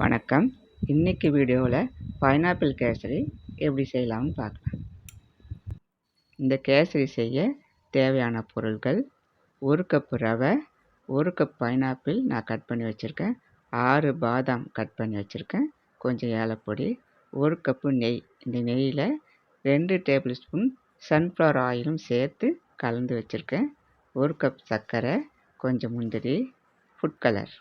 வணக்கம். இன்னைக்கு வீடியோவில் பைனாப்பிள் கேசரி எப்படி செய்யலாம்னு பார்க்கலாம். இந்த கேசரி செய்ய தேவையான பொருட்கள்: 1 கப் ரவை, 1 கப் பைனாப்பிள் நான் கட் பண்ணி வச்சுருக்கேன், 6 பாதாம் கட் பண்ணி வச்சுருக்கேன், கொஞ்சம் ஏலப்பொடி, 1 கப்பு நெய். இந்த நெய்யில் 2 டேபிள் ஸ்பூன் சன்ஃப்ளவர் ஆயிலும் சேர்த்து கலந்து வச்சுருக்கேன், 1 கப் சர்க்கரை, கொஞ்சம் முந்திரி, ஃபுட் கலர்.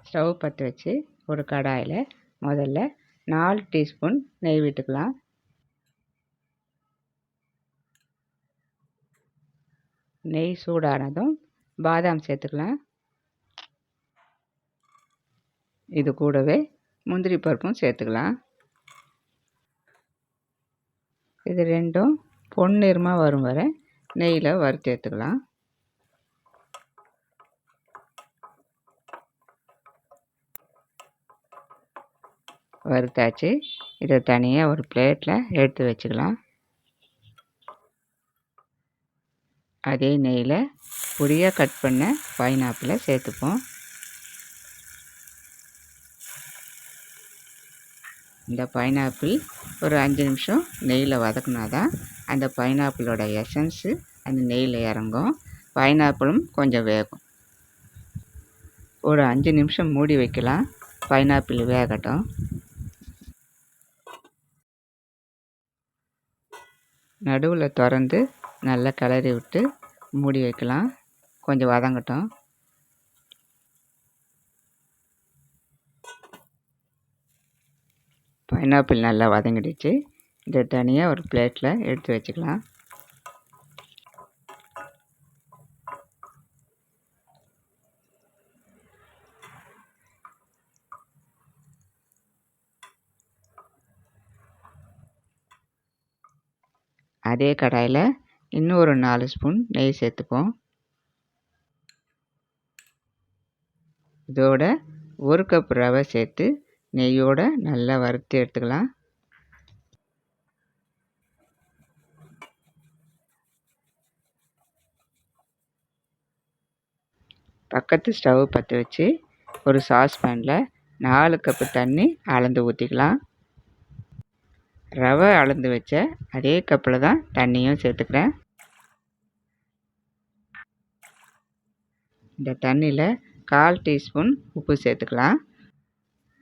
ஸ்டவ் பற்ற வச்சு ஒரு கடாயில் முதல்ல 4 டீஸ்பூன் நெய் விட்டுக்கலாம். நெய் சூடானதும் பாதாம் சேர்த்துக்கலாம். இது கூடவே முந்திரி பருப்பும் சேர்த்துக்கலாம். இது ரெண்டும் பொன்னிறமாக வரும் வரை நெய்யில் வறுத்து எடுத்துக்கலாம். வறுத்தாச்சு. இதை தனியாக ஒரு பிளேட்டில் எடுத்து வச்சுக்கலாம். அதே நெய்யில் பொடியாக கட் பண்ண பைனாப்பிளை சேர்த்துப்போம். இந்த பைனாப்பிள் ஒரு 5 நிமிஷம் நெய்யில் வதக்குனா தான் அந்த பைனாப்பிளோட எசன்ஸு அந்த நெய்யில் இறங்கும், பைனாப்பிளும் கொஞ்சம் வேகும். ஒரு 5 நிமிஷம் மூடி வைக்கலாம், பைனாப்பிள் வேகட்டும். நடுவில் திறந்து நல்லா கிளறி விட்டு மூடி வைக்கலாம், கொஞ்சம் வதங்கட்டும். பைனாப்பிள் நல்லா வதங்கிடுச்சு. இதை தனியாக ஒரு பிளேட்டில் எடுத்து வச்சுக்கலாம். அதே கடாயில் இன்னும் ஒரு 4 ஸ்பூன் நெய் சேர்த்துப்போம். இதோட 1 கப் ரவை சேர்த்து நெய்யோடு நல்லா வறுத்து எடுத்துக்கலாம். பக்கத்து ஸ்டவ் பற்ற வச்சு ஒரு சாஸ்பேனில் 4 கப்பு தண்ணி அளந்து ஊற்றிக்கலாம். ரவை அளந்து வச்ச அதே கப்பில் தான் தண்ணியும் சேர்த்துக்கிறேன். இந்த தண்ணியில் 1/4 டீஸ்பூன் உப்பு சேர்த்துக்கலாம்.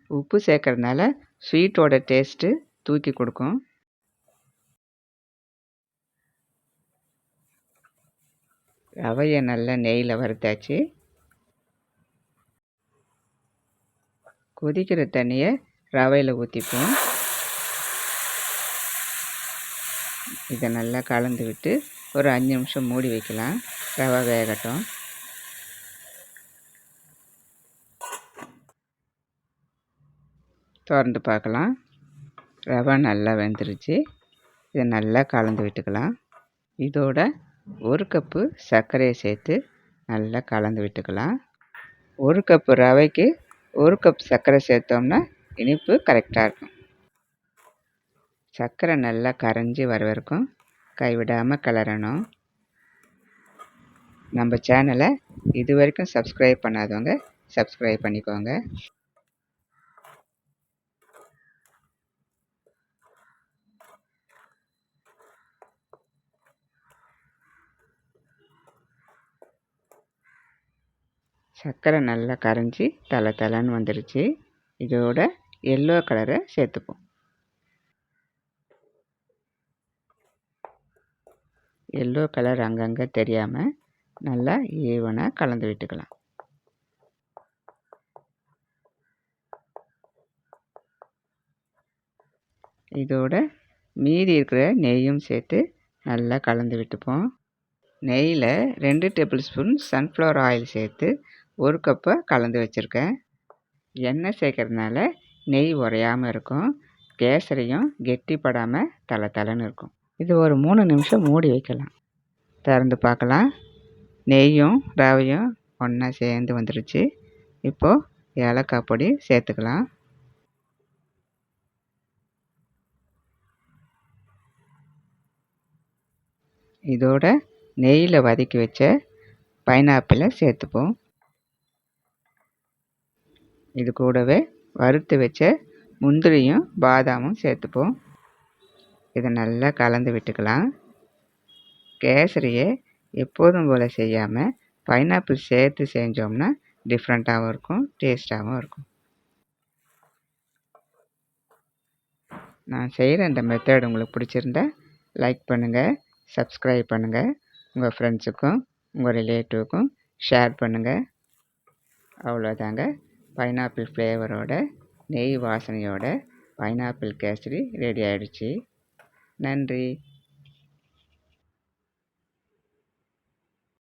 உப்பு சேர்க்கறதுனால ஸ்வீட்டோட டேஸ்ட்டு தூக்கி கொடுக்கும். ரவையை நல்லா நெய்யில் வறுத்தாச்சு. கொதிக்கிற தண்ணியை ரவையில் ஊற்றிப்போம். இதை நல்லா கலந்து விட்டு ஒரு 5 நிமிஷம் மூடி வைக்கலாம், ரவை வேகட்டும். திறந்து பார்க்கலாம், ரவை நல்லா வெந்துருச்சு. இதை நல்லா கலந்து விட்டுக்கலாம். இதோட 1 கப்பு சர்க்கரையை சேர்த்து நல்லா கலந்து விட்டுக்கலாம். 1 கப்பு ரவைக்கு 1 கப் சர்க்கரை சேர்த்தோம்னா இனிப்பு கரெக்டாக இருக்கும். சர்க்கரை நல்லா கரைஞ்சி வர வரைக்கும் கைவிடாமல் கிளறணும். நம்ம சேனலை இது வரைக்கும் சப்ஸ்கிரைப் பண்ணாதவங்க சப்ஸ்கிரைப் பண்ணிக்கோங்க. சர்க்கரை நல்லா கரைஞ்சி தளன்னு வந்துடுச்சு. இதோட எல்லோ கலரை சேர்த்துப்போம். எல்லோ கலர் அங்கங்கே தெரியாமல் நல்லா ஈவனாக கலந்து விட்டுக்கலாம். இதோட மீதி இருக்கிற நெய்யும் சேர்த்து நல்லா கலந்து விட்டுப்போம். நெய்யில் 2 டேபிள் ஸ்பூன் சன்ஃப்ளவர் ஆயில் சேர்த்து 1 கப்பை கலந்து வச்சுருக்கேன். எண்ணெய் சேர்க்கறதுனால நெய் உரையாமல் இருக்கும், கேசரியும் கெட்டிப்படாமல் தளன்னு இருக்கும். இது ஒரு 3 நிமிஷம் மூடி வைக்கலாம். திறந்து பார்க்கலாம், நெய்யும் ரவையும் ஒன்றா சேர்ந்து வந்துருச்சு. இப்போது ஏலக்காய் பொடி சேர்த்துக்கலாம். இதோட நெய்யில் வதக்கி வச்ச பைனாப்பிளை சேர்த்துப்போம். இது கூடவே வறுத்து வச்ச முந்திரியும் பாதாமும் சேர்த்துப்போம். இதை நல்லா கலந்து விட்டுக்கலாம். கேசரியை எப்போதும் போல் செய்யாமல் பைனாப்பிள் சேர்த்து செஞ்சோம்னா டிஃப்ரெண்ட்டாகவும் இருக்கும், டேஸ்ட்டாகவும் இருக்கும். நான் செய்கிற இந்த மெத்தட் உங்களுக்கு பிடிச்சிருந்தா லைக் பண்ணுங்கள், சப்ஸ்கிரைப் பண்ணுங்கள், உங்கள் ஃப்ரெண்ட்ஸுக்கும் உங்கள் ரிலேட்டிவ்க்கும் ஷேர் பண்ணுங்கள். அவ்வளோதாங்க. பைனாப்பிள் ஃப்ளேவரோட நெய் வாசனையோட பைனாப்பிள் கேசரி ரெடி ஆகிடுச்சு. நன்றி.